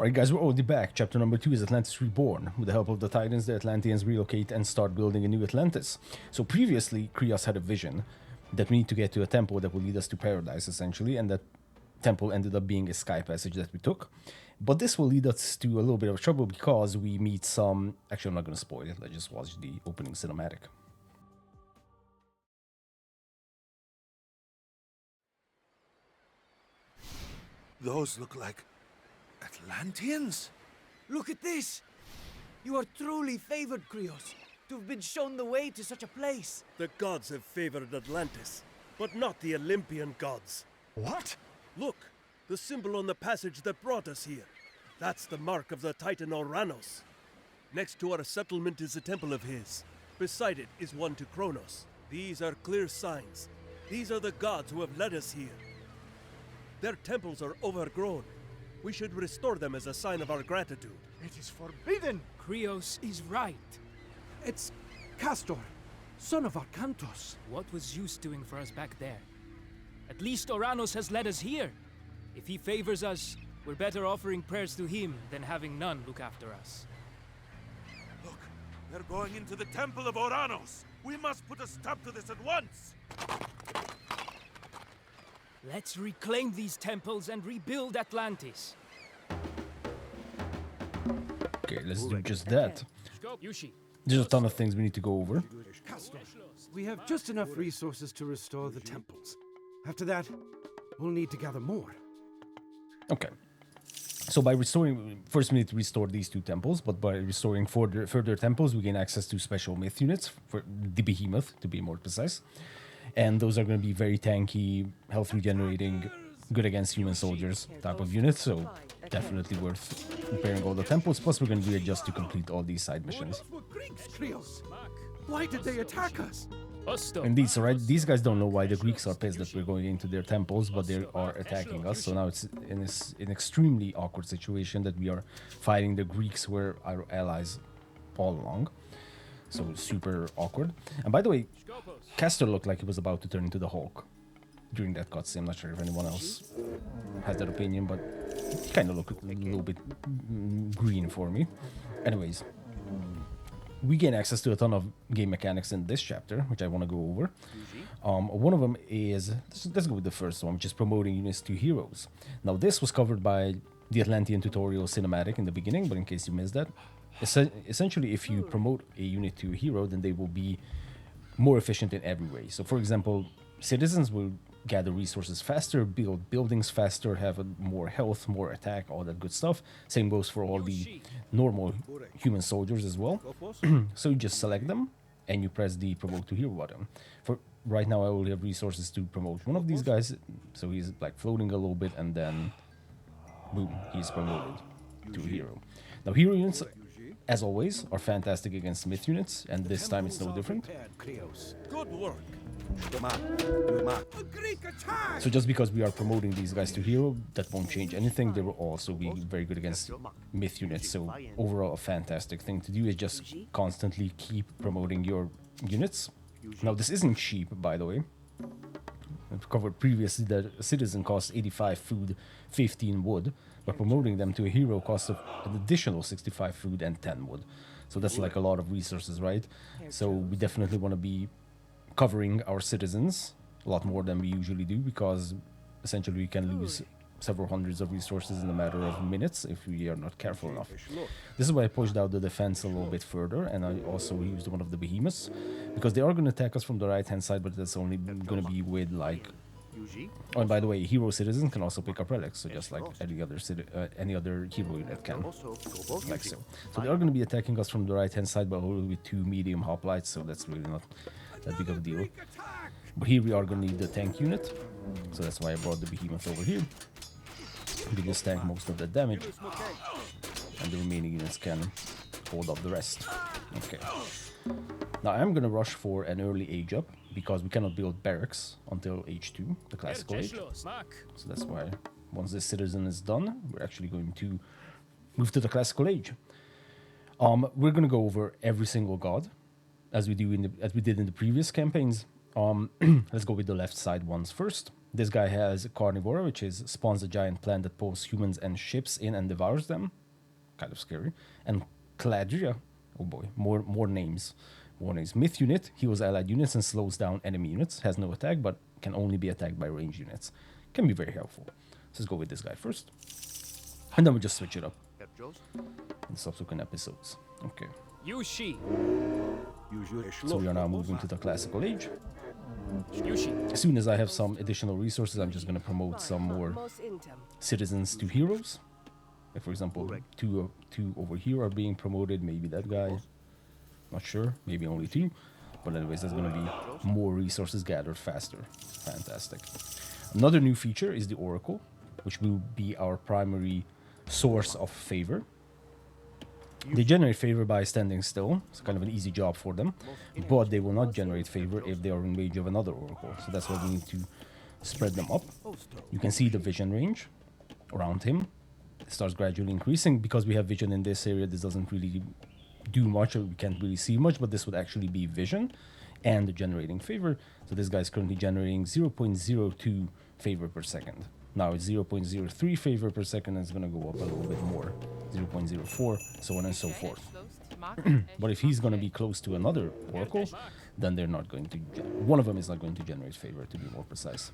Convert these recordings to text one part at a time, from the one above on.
Alright guys, we're already back. Chapter number 2 is Atlantis Reborn. With the help of the Titans, the Atlanteans relocate and start building a new Atlantis. So previously, Krios had a vision that we need to get to a temple that will lead us to paradise, essentially, and that temple ended up being a sky passage that we took. But this will lead us to a little bit of trouble because we meet some... Actually, I'm not going to spoil it. Let's just watch the opening cinematic. Those look like Atlanteans? Look at this! You are truly favored, Krios, to have been shown the way to such a place. The gods have favored Atlantis, but not the Olympian gods. What? Look, the symbol on the passage that brought us here. That's the mark of the Titan Oranos. Next to our settlement is a temple of his. Beside it is one to Kronos. These are clear signs. These are the gods who have led us here. Their temples are overgrown. We should restore them as a sign of our gratitude. It is forbidden! Krios is right. It's Castor, son of Arcantos. What was Zeus doing for us back there? At least Oranos has led us here. If he favors us, we're better offering prayers to him than having none look after us. Look, they're going into the temple of Oranos! We must put a stop to this at once! Let's reclaim these temples and rebuild Atlantis. Okay, let's do just that. Yushi. There's a ton of things we need to go over. Castor, we have just enough resources to restore the temples. After that, we'll need to gather more. Okay. So by restoring... First we need to restore these two temples, but by restoring further temples, we gain access to special myth units, for the behemoth, to be more precise. And those are going to be very tanky, health regenerating, good against human soldiers type of units, so definitely worth repairing all the temples. Plus we're going to readjust to complete all these side missions. Krios, why did they attack us? Indeed, so right, these guys don't know why the Greeks are pissed that we're going into their temples, but they are attacking us. So now it's in an extremely awkward situation that we are fighting the Greeks who were our allies all along. So super awkward. And by the way, Castor looked like he was about to turn into the Hulk during that cutscene. I'm not sure if anyone else has that opinion, but he kind of looked a little bit green for me. Anyways, we gain access to a ton of game mechanics in this chapter, which I want to go over. One of them is, let's go with the first one, which is promoting units to heroes. Now this was covered by the Atlantean tutorial cinematic in the beginning, but in case you missed that, essentially if you promote a unit to a hero, then they will be more efficient in every way. So for example, citizens will gather resources faster, build buildings faster, have more health, more attack, all that good stuff. Same goes for all the normal human soldiers as well. So you just select them and you press the promote to hero button. For right now I only have resources to promote one of these guys, so he's like floating a little bit and then boom, he's promoted to a hero. Now hero units, as always, are fantastic against myth units, and this time it's no different. Good work. So just because we are promoting these guys to hero, that won't change anything. They will also be very good against myth units. So overall, a fantastic thing to do is just constantly keep promoting your units. Now this isn't cheap, by the way. I've covered previously that a citizen costs 85 food, 15 wood, but promoting them to a hero costs an additional 65 food and 10 wood. So that's like a lot of resources, right? So we definitely want to be covering our citizens a lot more than we usually do, because essentially we can lose several hundreds of resources in a matter of minutes if we are not careful enough. This is why I pushed out the defense a little bit further, and I also used one of the behemoths, because they are going to attack us from the right hand side, but that's only going to be with like... Oh, and by the way, hero citizen can also pick up relics, so just like any other hero unit can, like so. So they are going to be attacking us from the right hand side, but only with 2 medium hoplites, so that's really not that big of a deal. But here we are going to need the tank unit, so that's why I brought the behemoth over here. Biggest tank most of the damage, and the remaining units can hold up the rest. Okay. Now I'm gonna rush for an early age up, because we cannot build barracks until age 2, the classical age. So that's why once this citizen is done, we're actually going to move to the classical age. We're gonna go over every single god, as we did in the previous campaigns. Let's go with the left side ones first. This guy has Carnivora, which is spawns a giant plant that pulls humans and ships in and devours them. Kind of scary. And Cladria, oh boy, more names. More names. Myth unit, heals allied units and slows down enemy units. Has no attack, but can only be attacked by ranged units. Can be very helpful. So let's go with this guy first. And then we'll just switch it up in subsequent episodes. Okay. Yushi. So we are now moving to the classical age. Yushi. As soon as I have some additional resources, I'm just going to promote some more citizens to heroes. Like for example, two over here are being promoted. Maybe that guy. Not sure. Maybe only 2. But anyways, there's going to be more resources gathered faster. Fantastic. Another new feature is the Oracle, which will be our primary source of favor. They generate favor by standing still. It's kind of an easy job for them. But they will not generate favor if they are in range of another Oracle. So that's why we need to spread them up. You can see the vision range around him. It starts gradually increasing. Because we have vision in this area, this doesn't really do much, or we can't really see much, but this would actually be vision and generating favor. So this guy is currently generating 0.02 favor per second. Now it's 0.03 favor per second, and it's going to go up a little bit more, 0.04, so on and so forth. But if he's going to be close to another Oracle, then they're not going to, one of them is not going to generate favor, to be more precise.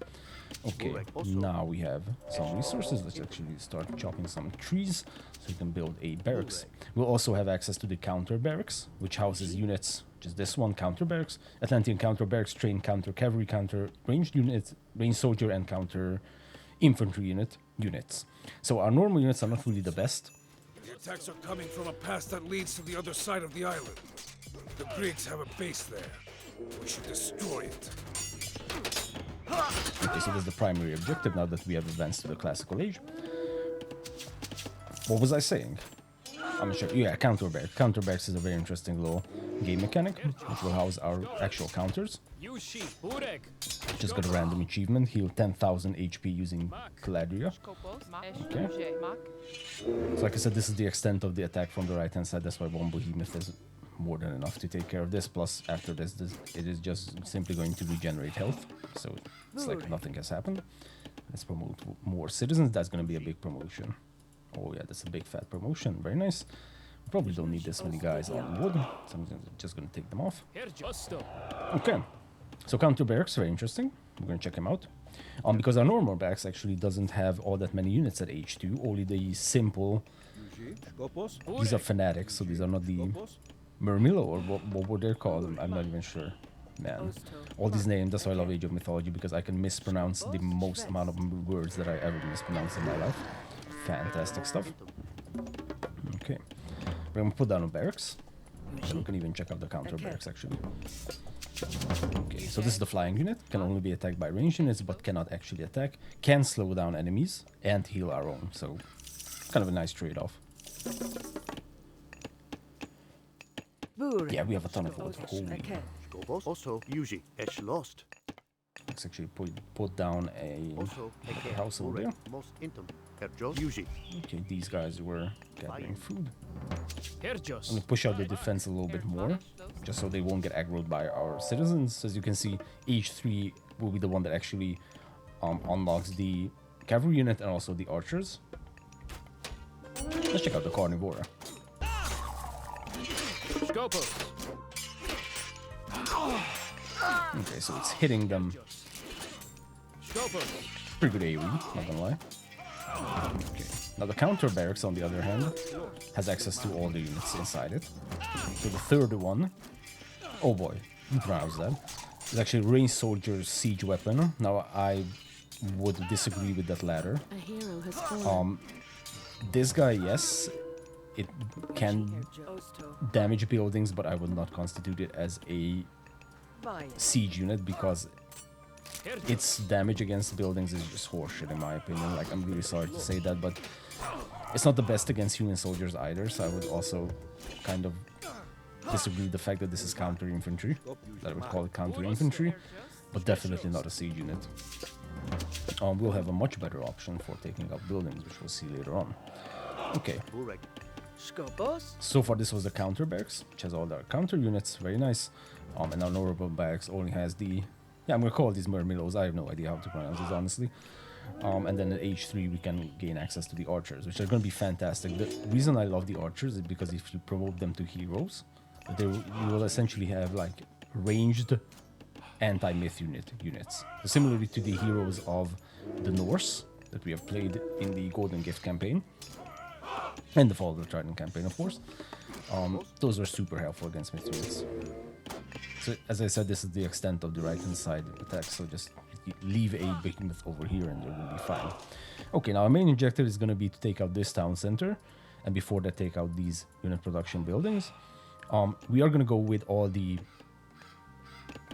Okay, now we have some resources. Let's actually start chopping some trees so we can build a barracks. We'll also have access to the counter barracks, which houses units, which is this one, counter barracks. Atlantean counter barracks train counter cavalry, counter ranged units, ranged soldier, and counter infantry units. So our normal units are not really the best. The attacks are coming from a pass that leads to the other side of the island. The Greeks have a base there. We should destroy it. Okay, so that's the primary objective now that we have advanced to the classical age. What was I saying? I'm not sure. Yeah, counter barracks. Counter barracks is a very interesting little game mechanic, which will house our actual counters. Just got a random achievement. Heal 10,000 HP using Cladria. Okay. So like I said, this is the extent of the attack from the right hand side. That's why one behemoth is more than enough to take care of this. Plus, after this it is just simply going to regenerate health. So it's like nothing has happened. Let's promote more citizens. That's going to be a big promotion. Oh yeah, that's a big fat promotion. Very nice. Probably don't need this many guys on wood, so I'm just going to take them off. Okay. So counter barracks, very interesting. We're going to check him out. Because our normal barracks actually doesn't have all that many units at H2. Only the simple... These are fanatics, so these are not the... Murmillo, or what were they called? I'm not even sure. Man. All these names, that's why I love Age of Mythology, because I can mispronounce the most amount of words that I ever mispronounced in my life. Fantastic stuff. Okay. We're going to put down a barracks. So we can even check out the counter barracks, actually. Okay, so this is the flying unit. Can only be attacked by ranged units, but cannot actually attack. Can slow down enemies and heal our own. So, kind of a nice trade-off. Yeah, we have a ton of wood. Holy. Let's actually put down a house over there. Okay, these guys were gathering food. I'm gonna push out the defense a little bit more, just so they won't get aggroed by our citizens. As you can see, H3 will be the one that actually unlocks the cavalry unit and also the archers. Let's check out the Carnivora. Okay, so it's hitting them. Pretty good AoE, not gonna lie. Okay. Now the counter barracks, on the other hand, has access to all the units inside it. So the third one, oh boy, you pronounce that. It's actually a ranged soldier's siege weapon. Now I would disagree with that latter. This guy, yes, it can damage buildings, but I would not constitute it as a siege unit because its damage against buildings is just horseshit in my opinion. Like, I'm really sorry to say that, but it's not the best against human soldiers either, so I would also kind of disagree with the fact that this is counter infantry. That I would call it counter infantry, but definitely not a siege unit. We'll have a much better option for taking up buildings, which we'll see later on. Okay. So far this was the counter barracks, which has all our counter units, very nice. And our normal barracks only has the Yeah, I'm gonna call these Murmilos. I have no idea how to pronounce this, honestly. And then at age 3 we can gain access to the archers, which are going to be fantastic. The reason I love the archers is because if you promote them to heroes, you will essentially have like ranged anti-myth units. So similarly to the heroes of the Norse that we have played in the Golden Gift campaign and the Fall of the Titan campaign, of course. Those are super helpful against myth units. So as I said, this is the extent of the right-hand side attack, so just leave a behemoth over here and it will be fine. Okay, now our main objective is going to be to take out this town center, and before that take out these unit production buildings. We are going to go with all the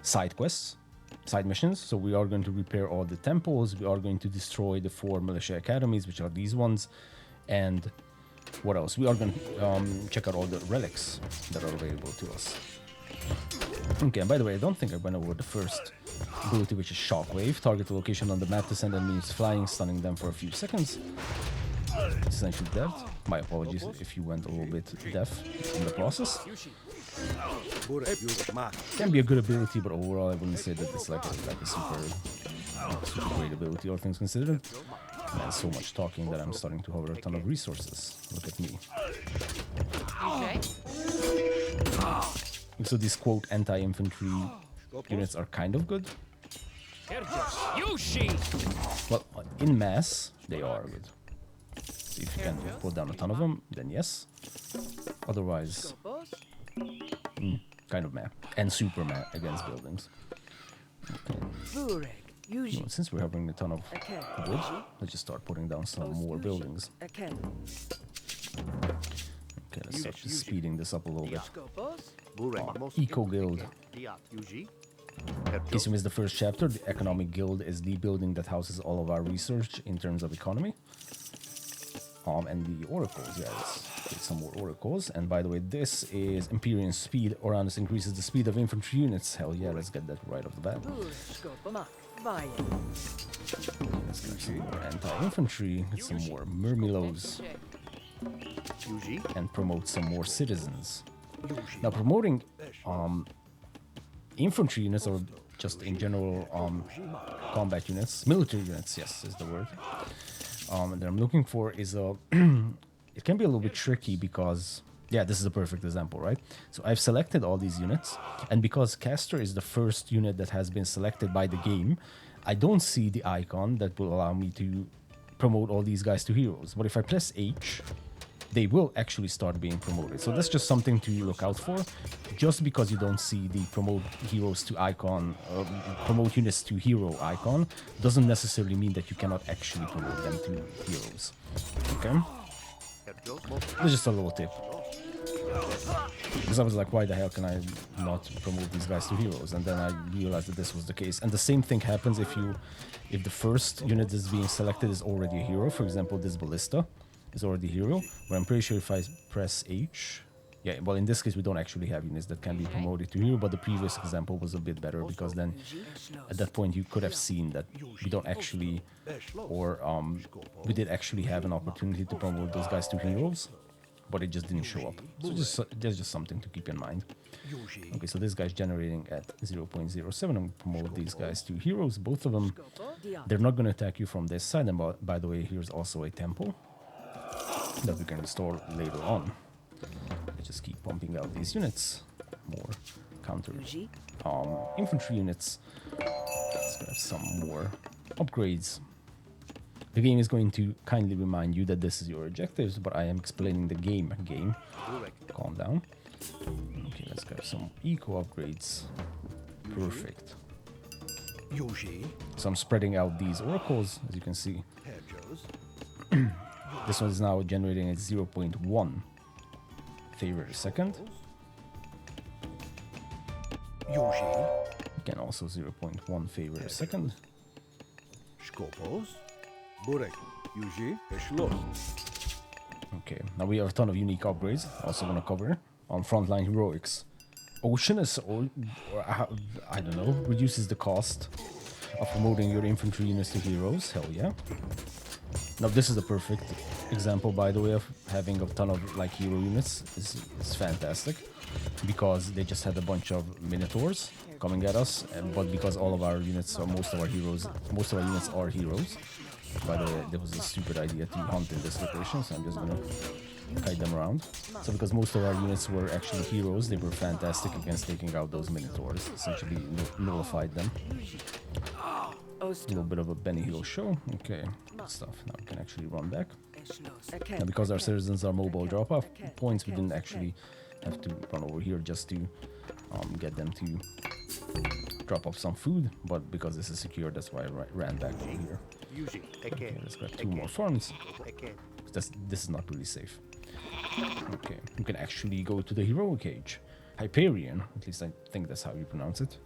side quests, side missions. So we are going to repair all the temples, we are going to destroy the 4 militia academies, which are these ones, and what else? We are going to check out all the relics that are available to us. Okay, and by the way, I don't think I went over the first ability, which is Shockwave. Target the location on the map to send enemies flying, stunning them for a few seconds. It's essentially dead. My apologies if you went a little bit deaf in the process. Can be a good ability, but overall I wouldn't say that it's like a super great ability, all things considered. Man, so much talking that I'm starting to hover a ton of resources. Look at me. So these quote anti-infantry units are kind of good. Well, in mass, they are good. So if you can put down a ton of them, then yes. Otherwise, kind of meh. And super meh against buildings. Okay. You know, since we're having a ton of wood, let's just start putting down some more buildings. Okay, let's start just speeding this up a little bit. Eco Guild. In case you missed the first chapter, the Economic Guild is the building that houses all of our research in terms of economy. And the oracles, yeah, let's get some more oracles. And by the way, this is Empyrean Speed. Uranus increases the speed of infantry units. Hell yeah, let's get that right off the bat. Let's get some more anti-infantry, get some more Murmilos, and promote some more citizens. Now, promoting infantry units, or just in general combat units, military units, yes, is the word, that I'm looking for is a... it can be a little bit tricky because... Yeah, this is a perfect example, right? So I've selected all these units, and because Caster is the first unit that has been selected by the game, I don't see the icon that will allow me to promote all these guys to heroes. But if I press H, they will actually start being promoted. So that's just something to look out for. Just because you don't see the promote heroes to icon, promote units to hero icon, doesn't necessarily mean that you cannot actually promote them to heroes. Okay? That's just a little tip. Because I was like, why the hell can I not promote these guys to heroes? And then I realized that this was the case. And the same thing happens if the first unit that's being selected is already a hero. For example, this ballista is already a hero. But I'm pretty sure if I press H... Yeah, well, in this case, we don't actually have units that can be promoted to hero, but the previous example was a bit better, because then at that point you could have seen that we don't actually, or we did actually have an opportunity to promote those guys to heroes, but it just didn't show up. So there's just something to keep in mind. Okay, so this guy's generating at 0.07. I'm going to promote these guys to heroes, both of them. They're not going to attack you from this side, and by the way, here's also a temple that we can restore later on. Let's just keep pumping out these units. More counter infantry units. Let's have some more upgrades. The game is going to kindly remind you that this is your objectives, but I am explaining the game. Calm down. Okay, let's grab some eco upgrades. Perfect. So I'm spreading out these oracles, as you can see. This one is now generating at 0.1 favor a second. Again, also 0.1 favor a second. Okay, now we have a ton of unique upgrades. Also going to cover on frontline heroics. Oceanus, or I don't know, reduces the cost of promoting your infantry units to heroes. Hell yeah. Now this is the perfect example, by the way, of having a ton of like hero units. It's fantastic, because they just had a bunch of minotaurs coming at us, but because all of our units, or most of our units are heroes. By the way, there was a stupid idea to hunt in this location, so I'm just gonna kite them around. So because most of our units were actually heroes, they were fantastic against taking out those minotaurs. Essentially nullified them. A little bit of a Benny Hill show. Okay, good stuff. Now we can actually run back. Now because our citizens are mobile drop-off points, we didn't actually have to run over here just to get them to drop off some food, but because this is secure, that's why I ran back over here. Okay, let's grab 2 more farms. This is not really safe. Okay, you can actually go to the heroic age. Hyperion, at least I think that's how you pronounce it.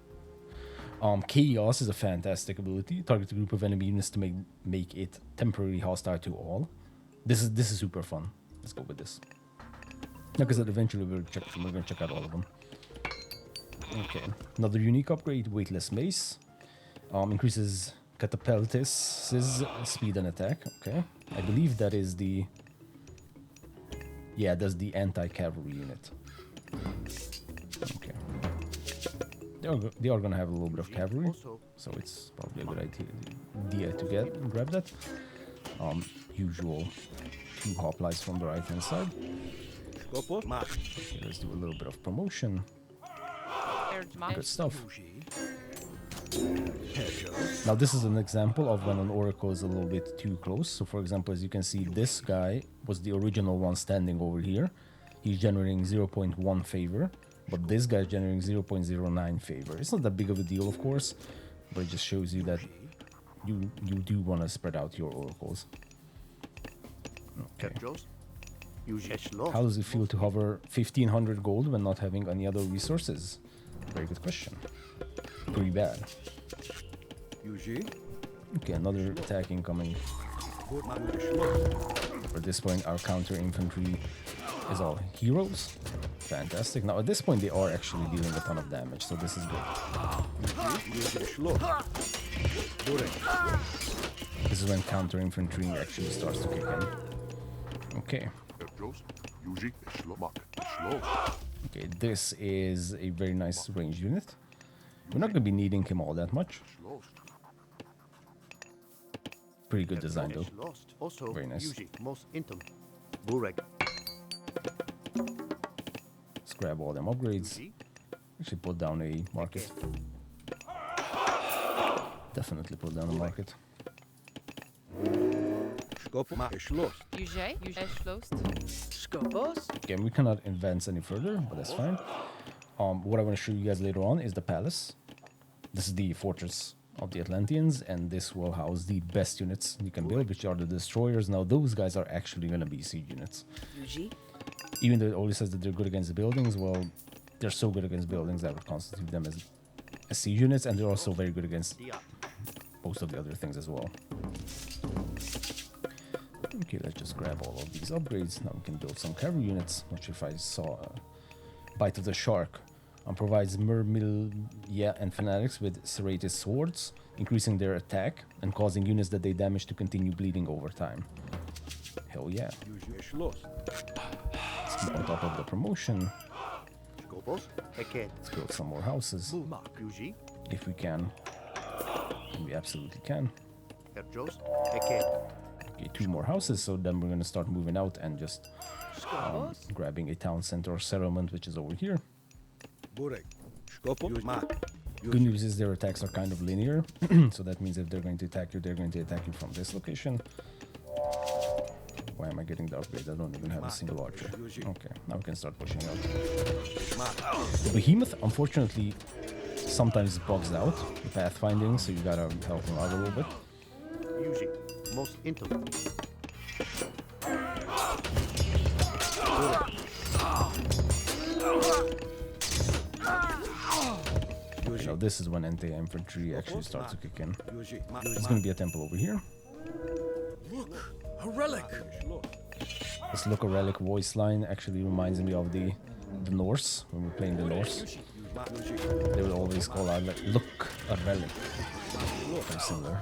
Chaos is a fantastic ability. Target a group of enemy units to make it temporarily hostile to all. This is super fun. Let's go with this. Like I said, eventually we're gonna check out all of them. Okay, another unique upgrade, weightless mace. Increases Catapultis' speed and attack. Okay, I believe that is the... Yeah, that's the anti-cavalry unit. Okay. They are gonna have a little bit of cavalry, so it's probably a good idea to grab that. Usual 2 hoplites from the right hand side. Okay, let's do a little bit of promotion. Good stuff. Now this is an example of when an oracle is a little bit too close. So for example, as you can see, this guy was the original one standing over here. He's generating 0.1 favor, but this guy is generating 0.09 favor. It's not that big of a deal, of course, but it just shows you that you do want to spread out your oracles. Okay. How does it feel to hover 1500 gold when not having any other resources? Very good question. Pretty bad. Okay, another attack incoming. At this point, our counter infantry is all heroes. Fantastic. Now, at this point, they are actually dealing a ton of damage, so this is good. This is when counter infantry actually starts to kick in. Okay. Okay, this is a very nice ranged unit. We're not going to be needing him all that much. Pretty good design though. Very nice. Let's grab all them upgrades. Actually put down a market. Definitely put down a market. Okay, we cannot advance any further, but that's fine. What I want to show you guys later on is the palace. This is the fortress of the Atlanteans, and this will house the best units you can build, which are the destroyers. Now, those guys are actually going to be siege units. Even though it always says that they're good against the buildings, well, they're so good against buildings that would constitute them as siege units, and they're also very good against most of the other things as well. Okay, let's just grab all of these upgrades. Now we can build some cavalry units. Not sure if I saw Bite of the Shark. Provides Myrmilia and Fanatics with serrated swords, increasing their attack and causing units that they damage to continue bleeding over time. Hell yeah. Let's keep on top of the promotion. Let's build some more houses. If we can. And we absolutely can. Okay, 2 more houses, so then we're going to start moving out and just grabbing a town center or settlement, which is over here. Good news is their attacks are kind of linear, so that means if they're going to attack you, they're going to attack you from this location. Why am I getting the upgrade? I don't even have a single archer. Okay, now we can start pushing out. The behemoth, unfortunately, sometimes bugs out the pathfinding, so you gotta help him out a little bit. So this is when anti-infantry actually starts to kick in. There's going to be a temple over here. Look, a relic. This look a relic voice line actually reminds me of the Norse, when we're playing the Norse. They would always call out like, look, a relic. Very similar.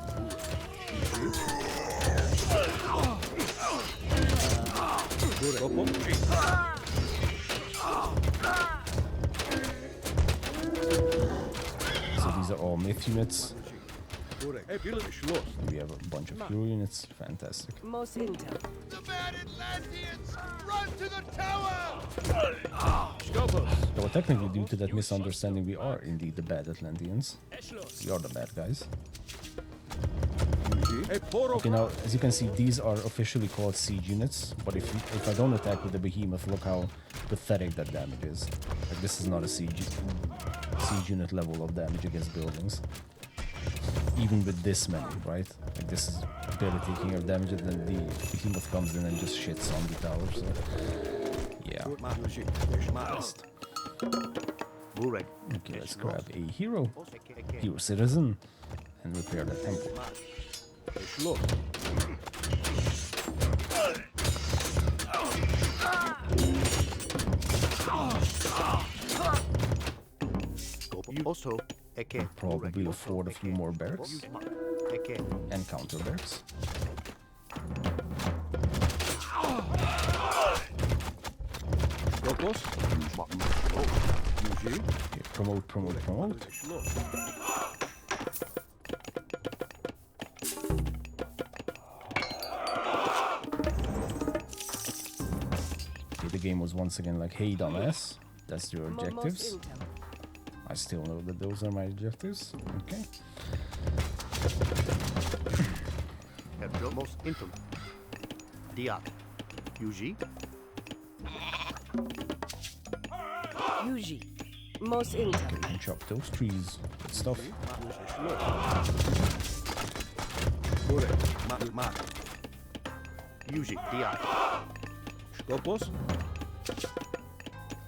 these are all myth units. Schloss. We have a bunch of hero units. Fantastic. Most intel. The bad Atlanteans! Run to the tower! So technically, due to that misunderstanding, we are indeed the bad Atlanteans. We are the bad guys. Okay, now, as you can see, these are officially called siege units, but if I don't attack with the behemoth, look how pathetic that damage is. Like, this is not a siege unit level of damage against buildings. Even with this many, right? Like, this is barely taking your damage, and then the behemoth comes in and just shits on the tower, so... Yeah. Okay, let's grab a hero citizen, and repair the temple. Probably afford a few more barracks and counter barracks. Okay, promote. Okay, the game was once again like, hey dumbass, that's your objectives. I still know that those are my objectives. Okay. Yuji. Most intel. We can chop those trees. Good stuff.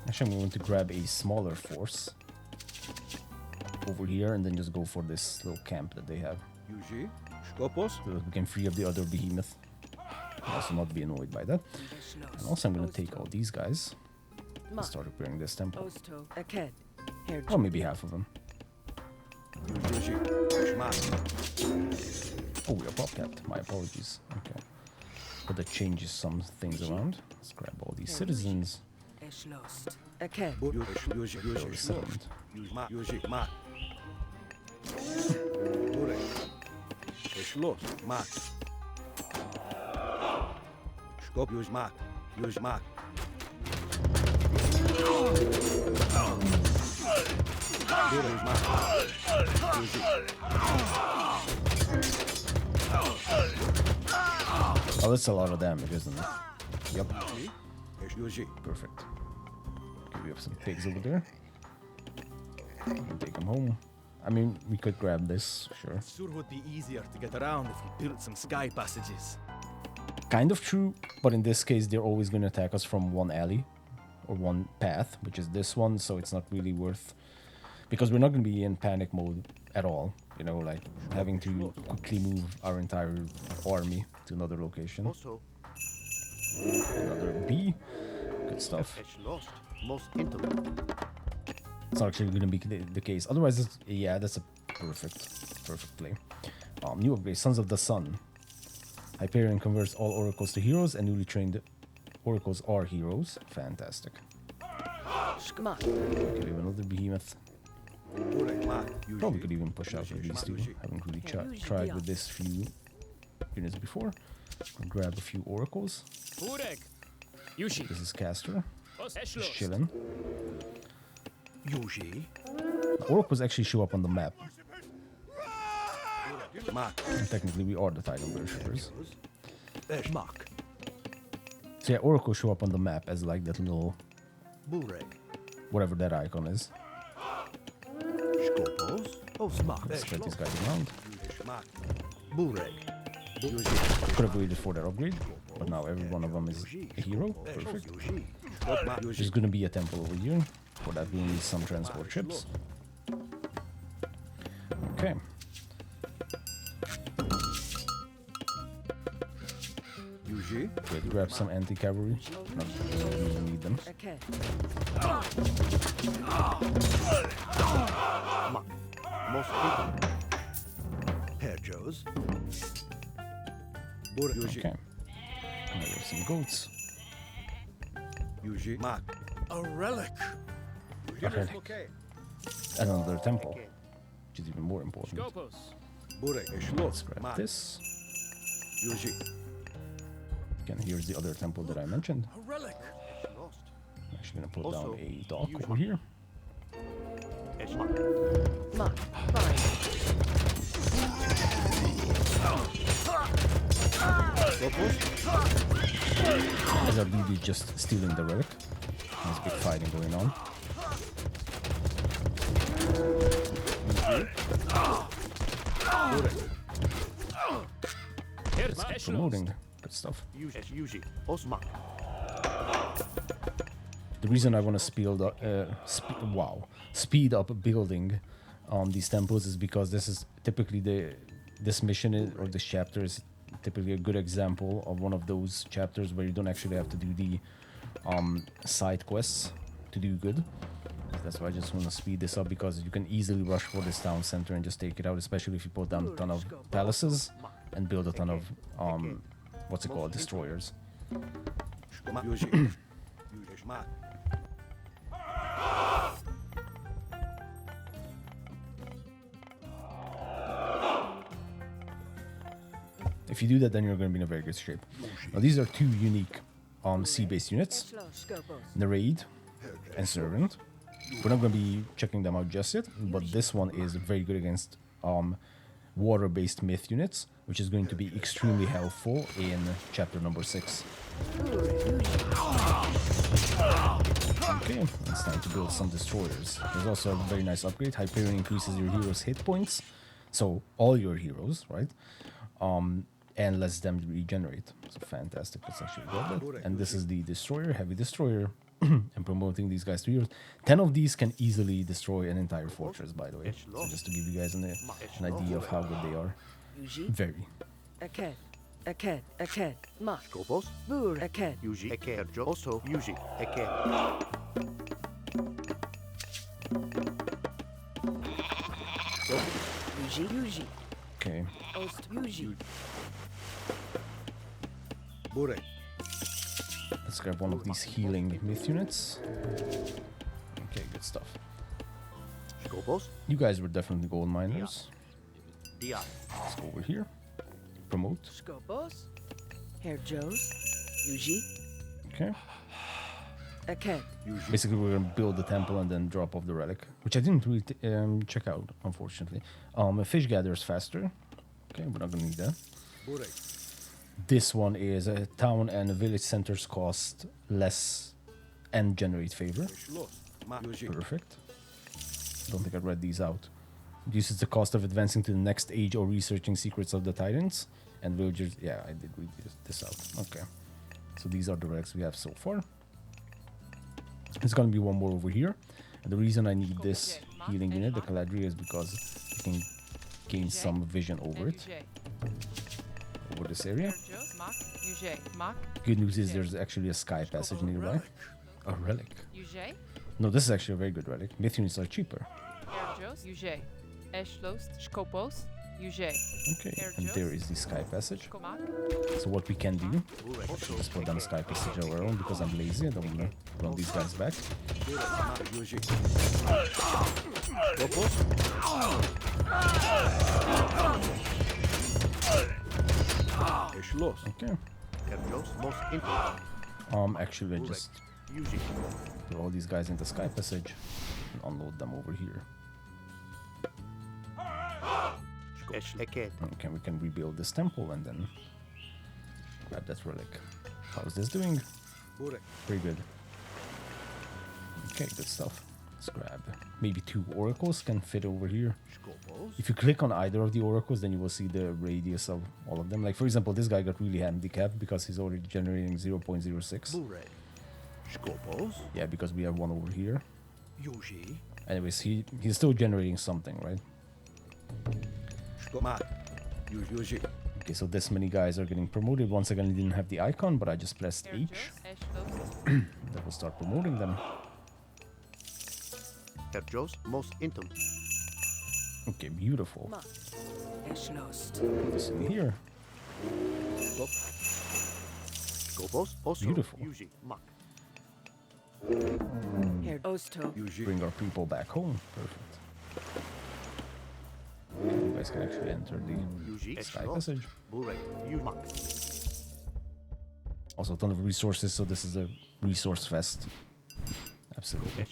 Actually, I'm going to grab a smaller force over here and then just go for this little camp that they have. So that we can free up the other behemoth. Also not be annoyed by that. And also I'm going to take all these guys and start repairing this temple. Or maybe half of them. Oh, we are pop-capped. My apologies. Okay. But that changes some things around. Let's grab all these citizens. Settlement. Oh, that's a lot of damage, isn't it? Yep. Perfect. Okay, we have some pigs over there. We'll take them home. I mean, we could grab this, sure. Sure would be easier to get around if we built some sky passages. Kind of true, but in this case, they're always going to attack us from one alley or one path, which is this one, so it's not really worth... Because we're not going to be in panic mode at all, you know, like having to quickly move our entire army to another location. Another B. Good stuff. It's not actually going to be the case. Otherwise, yeah, that's a perfect play. New upgrade, Sons of the Sun. Hyperion converts all oracles to heroes, and newly trained oracles are heroes. Fantastic. Okay, we have another behemoth. Probably could even push out with these two. Haven't really tried with this few units before. I'll grab a few oracles. This is Castor. Just chilling. Oracles actually show up on the map. And technically, we are the Titan worshippers. So yeah, oracles show up on the map as like that little... whatever that icon is. Let's spread these guys around. Could have waited for their upgrade, but now every one of them is a hero. Perfect. There's gonna be a temple over here. For that, we need some transport ships. Okay. Good, grab some anti-cavalry. No, we don't even need them. Okay. And we have some goats. A relic. A relic. Another temple. which is even more important. Skopos. Let's grab this. Again, here's the other temple that I mentioned. A relic. I'm actually gonna put down a dock over here. Mark. Fine. As our dude is just stealing the relic. There's big fighting going on. It's promoting. Good stuff. The reason I want to speed up building these temples is because this is typically this mission or this chapter is typically a good example of one of those chapters where you don't actually have to do the side quests to do good. That's why I just want to speed this up, because you can easily rush for this town center and just take it out, especially if you put down a ton of palaces and build a ton of what's it called, destroyers. If you do that, then you're going to be in a very good shape. Now, these are two unique sea-based units, the Raid and Servant. We're not going to be checking them out just yet, but this one is very good against water-based myth units, which is going to be extremely helpful in chapter number 6. Okay, it's time to build some destroyers. There's also a very nice upgrade. Hyperion increases your heroes' hit points, so all your heroes, right? And lets them regenerate. So fantastic. Let's actually go there. And this is the destroyer, heavy destroyer. And promoting these guys to heroes. 10 of these can easily destroy an entire fortress, by the way. So just to give you guys an idea of how good they are. Very. Mark. Bur. Okay. Let's grab one of these healing myth units. Okay, good stuff. You guys were definitely gold miners. Let's go over here. Promote. Skopos. Herr Joes. Yuji. Okay. Aket. Basically, we're gonna build the temple and then drop off the relic, which I didn't really check out, unfortunately. A fish gathers faster. Okay, we're not gonna need that. This one is a town and village centers cost less and generate favor. Perfect. Don't think I read these out. Reduces the cost of advancing to the next age or researching secrets of the Titans. And villagers, yeah, I did read this out. Okay. So these are the relics we have so far. There's gonna be one more over here. And the reason I need this healing unit, the Caladria, is because you can gain some vision over it. Over this area. Good news is there's actually a sky passage nearby. A relic. No, this is actually a very good relic. Myth units are cheaper. Okay, and there is the sky passage. So what we can do, just put down the sky passage of our own, because I'm lazy. I don't want to run these guys back. Okay. Actually, I just put all these guys in the sky passage and unload them over here. Okay, we can rebuild this temple and then grab that relic. How's this doing? Pretty good. Okay, good stuff. Let's grab maybe 2 oracles can fit over here. If you click on either of the oracles, then you will see the radius of all of them. Like, for example, this guy got really handicapped because he's already generating 0.06. Yeah, because we have one over here. Anyways, he's still generating something, right? Okay, so this many guys are getting promoted. Once again, I didn't have the icon, but I just pressed H. That will start promoting them. Okay, beautiful. Put this in here. Beautiful. Bring our people back home. Perfect. guys can actually enter the sky passage. Also a ton of resources, so this is a resource fest. Absolutely.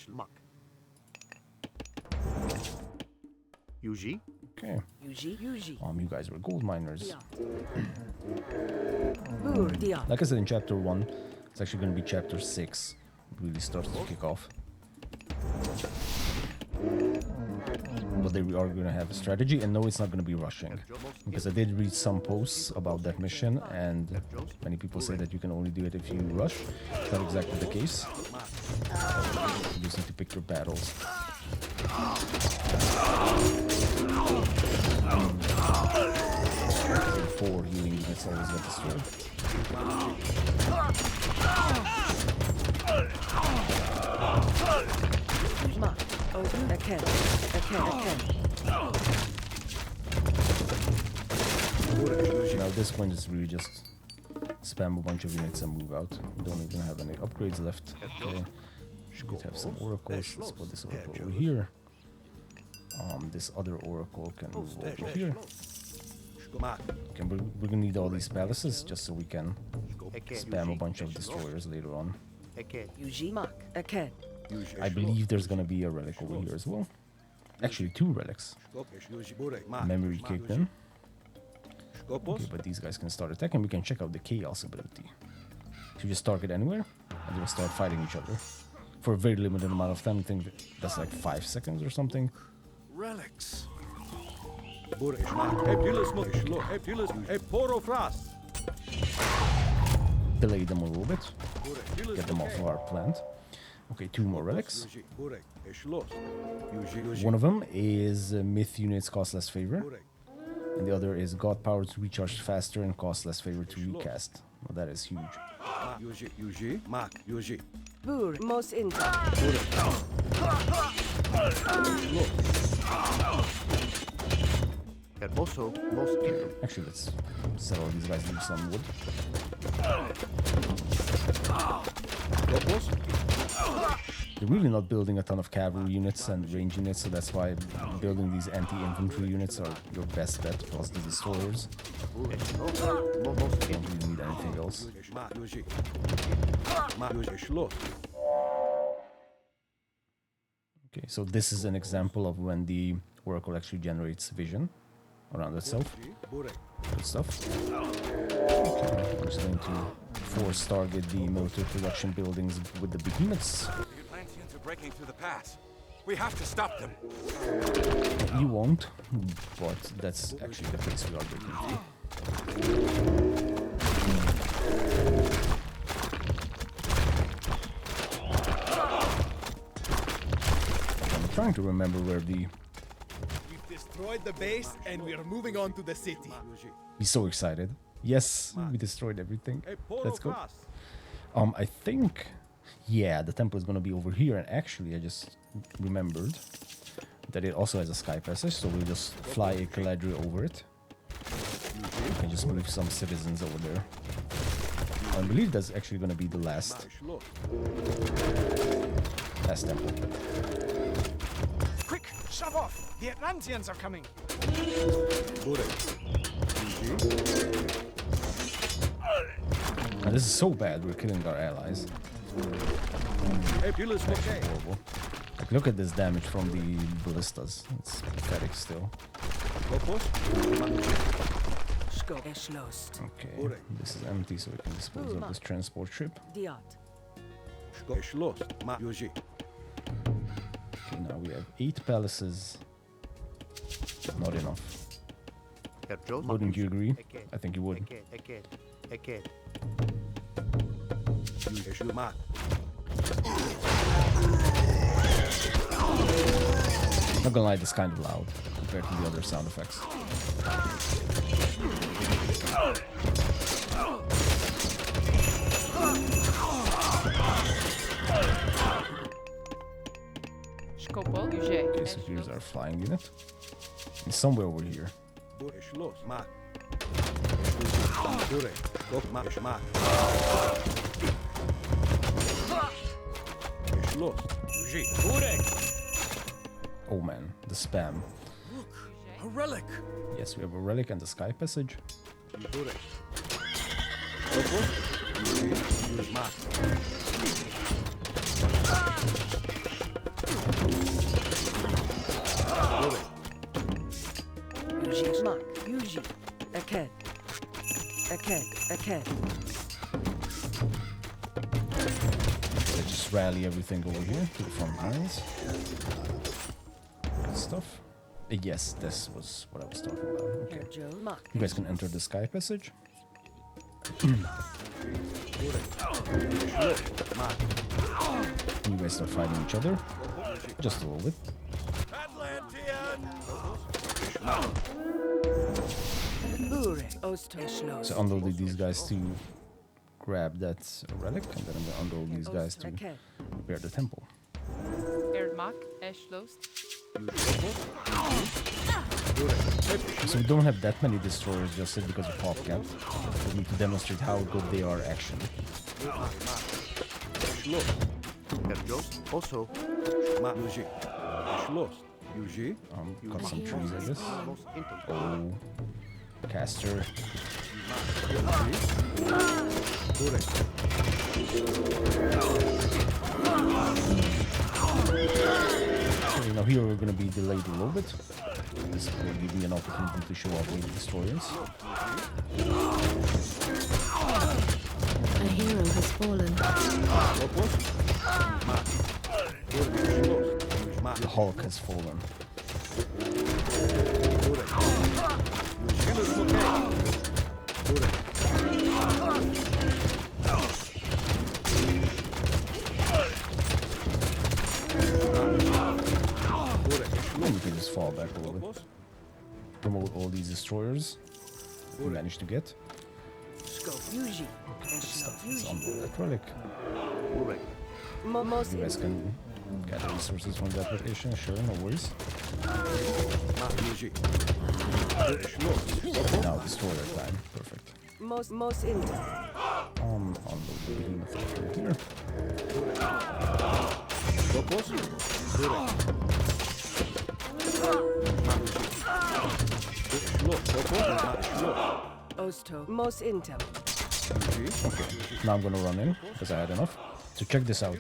Okay. You guys were gold miners. Like I said in chapter 1, it's actually going to be chapter 6. Really starts to kick off. But they are going to have a strategy, and no, it's not going to be rushing. Because I did read some posts about that mission, and many people say that you can only do it if you rush. It's not exactly the case. You just need to pick your battles. 4 healing units always get destroyed. Now at this point it's really just spam a bunch of units and move out. We don't even have any upgrades left. Okay. Should have some oracles. Let's put this oracle over here. This other oracle can move over here. Okay, we're gonna need all these palaces just so we can spam a bunch of destroyers later on. I believe there's gonna be a relic over here as well. Actually, 2 relics. Memory kicked in. Okay, but these guys can start attacking. We can check out the chaos ability. So you just target anywhere, and they'll start fighting each other. For a very limited amount of time, I think that's like 5 seconds or something. Relics. Delay them a little bit. Get them off of our plant. Okay, 2 more relics. One of them is myth units cost less favor. And the other is god power to recharge faster and cost less favor to recast. Well, that is huge. Most Actually, let's sell all these guys and use some wood. They're really not building a ton of cavalry units and range units, so that's why building these anti-infantry units are your best bet, plus the destroyers. Don't really need anything else. Okay, so this is an example of when the oracle actually generates vision around itself. Good stuff. Okay, I'm just going to force target the military production buildings with the behemoths. The Atlanteans are breaking through the pass. We have to stop them. You won't, but that's actually the place we are breaking through. I'm trying to remember where the... We've destroyed the base and we are moving on to the city. He's so excited. Yes, we destroyed everything. Let's go. I think... Yeah, the temple is gonna be over here, and actually I just remembered that it also has a sky passage, so we'll just fly a Caladri over it. We can just move some citizens over there. I believe that's actually gonna be the last temple. Quick, shove off! The Atlanteans are coming! Now, this is so bad, we're killing our allies. Horrible. Like, look at this damage from the ballistas. It's pathetic still. Okay, this is empty, so we can dispose of this transport ship. Okay, now we have 8 palaces. Not enough. Wouldn't you agree? I think you would. Not gonna lie, this is kind of loud compared to the other sound effects. Okay, so here's our flying unit. It's somewhere over here. Oh man, the spam. A relic! Yes, we have a relic and the sky passage. Yuji, Mak, Yuji. Aked. Let's just rally everything over here to the front lines. Good stuff. Yes, this was what I was talking about. Okay. Joe, Mak. You guys can enter the sky passage. You guys start fighting each other. Just a little bit. Bure. Osto. So unload these guys to grab that relic, and then I'm gonna unload these guys to Aked. repair the temple. Erdmak, Eschlost. So we don't have that many destroyers just yet because of PopCap. We need to demonstrate how good they are actually. Also, Cut some trees, I guess. Oh, caster. So, now here we're gonna be delayed a little bit. This will give me an opportunity to show off the destroyers. A hero has fallen. The Hulk has fallen. And we can just fall back a little bit. Promote all these destroyers we managed to get. Yuji. Let's unload that relic. Momos. You guys can gather resources from that location, sure, no worries. Now destroyer time, perfect. Most into. Unload the behemoth over here. Osto. Most intem. Okay, now I'm gonna run in, because I had enough. So check this out.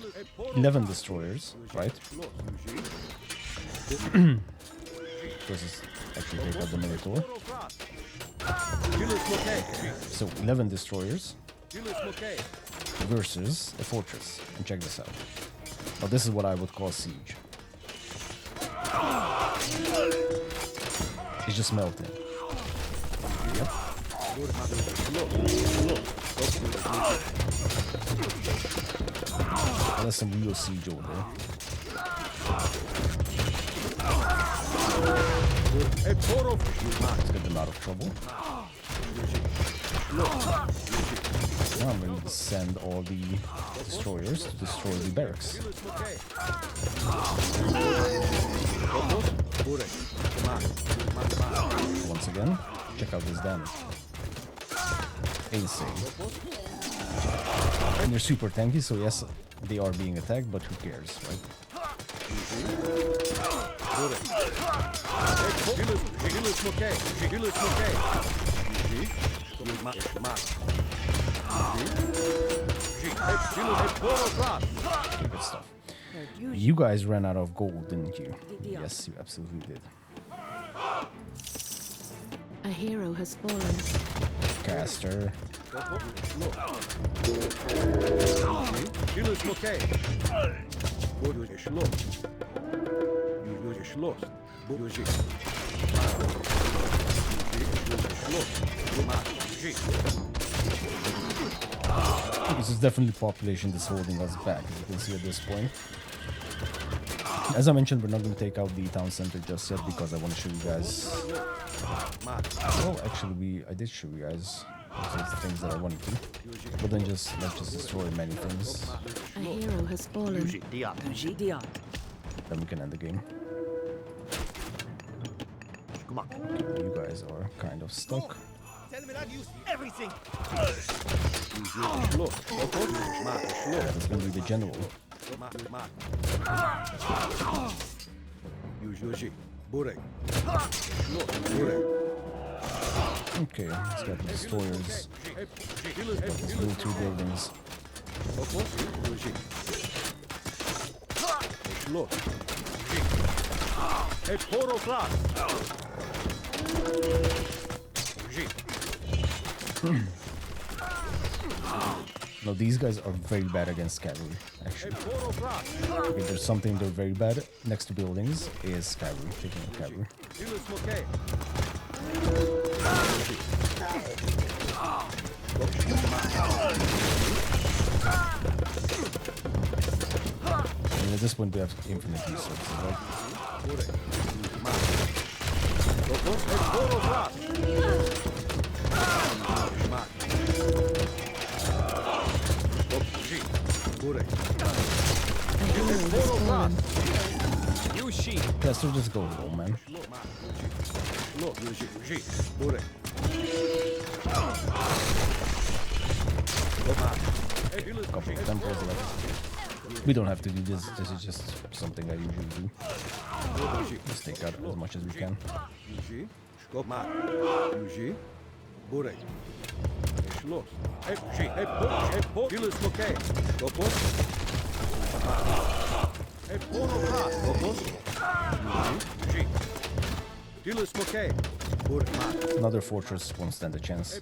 11 destroyers, right? This is actually take out the Minotaur. So 11 destroyers versus a fortress. And check this out. Now this is what I would call siege. It's just melting. Yep. That's some real siege over there. Let's get them out of trouble. Now I'm going to send all the destroyers to destroy the barracks. Once again, check out this damage. Insane. And they're super tanky, so yes, they are being attacked, but who cares, right? Good stuff. You guys ran out of gold, didn't you? Yes, you absolutely did. A hero has fallen. Caster. This is definitely population that's holding us back, as you can see at this point. As I mentioned, we're not going to take out the town center just yet because I want to show you guys. Well, actually, I did show you guys the things that I wanted to, but then let's just destroy many things. A hero has fallen. Then we can end the game. Okay, you guys are kind of stuck. Tell him I've used everything. That's going to be the general. Okay, let's get the destroyers. Let's build 2 buildings. No, these guys are very bad against cavalry, actually. Okay, there's something they're very bad at. Next to buildings is cavalry, taking out cavalry. I mean, at this point, we have infinite resources, right? You sheep. Caster, just go home, man. Couple of temples left. We don't have to do this. This is just something I usually do. Just take out as much as we can. Another fortress won't stand a chance.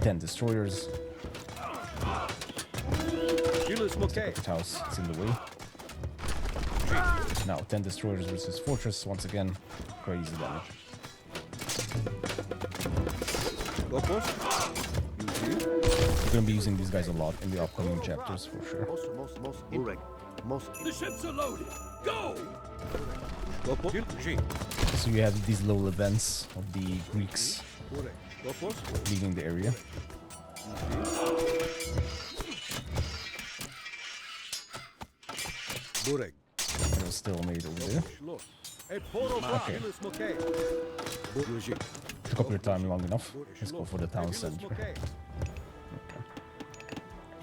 10 destroyers. Perfect house, it's in the way. Now 10 destroyers versus fortress once again. Crazy damage. We're gonna be using these guys a lot in the upcoming chapters for sure. The ships are loaded. Go! So you have these little events of the Greeks leaving the area. It was still made over there. Okay. Took up your time long enough. Let's go for the town center. Okay.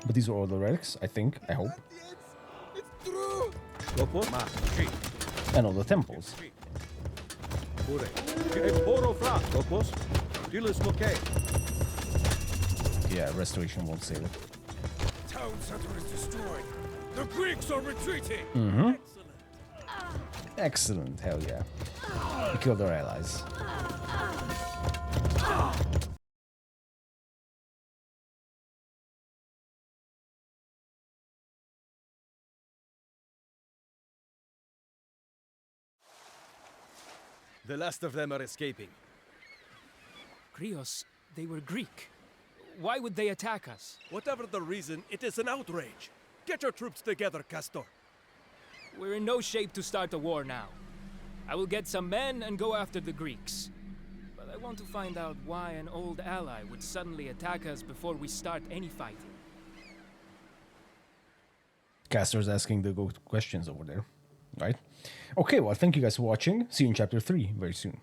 But these are all the relics, I think, I hope. And all the temples. Yeah, restoration won't save it. Town center is destroyed. The Greeks are retreating. Mm-hmm. Excellent, hell yeah. We killed our allies. The last of them are escaping. Krios, they were Greek. Why would they attack us? Whatever the reason, it is an outrage. Get your troops together, Castor. We're in no shape to start a war now. I will get some men and go after the Greeks. But I want to find out why an old ally would suddenly attack us before we start any fighting. Castor's asking the good questions over there, right? Okay, well, thank you guys for watching. See you in chapter 3 very soon.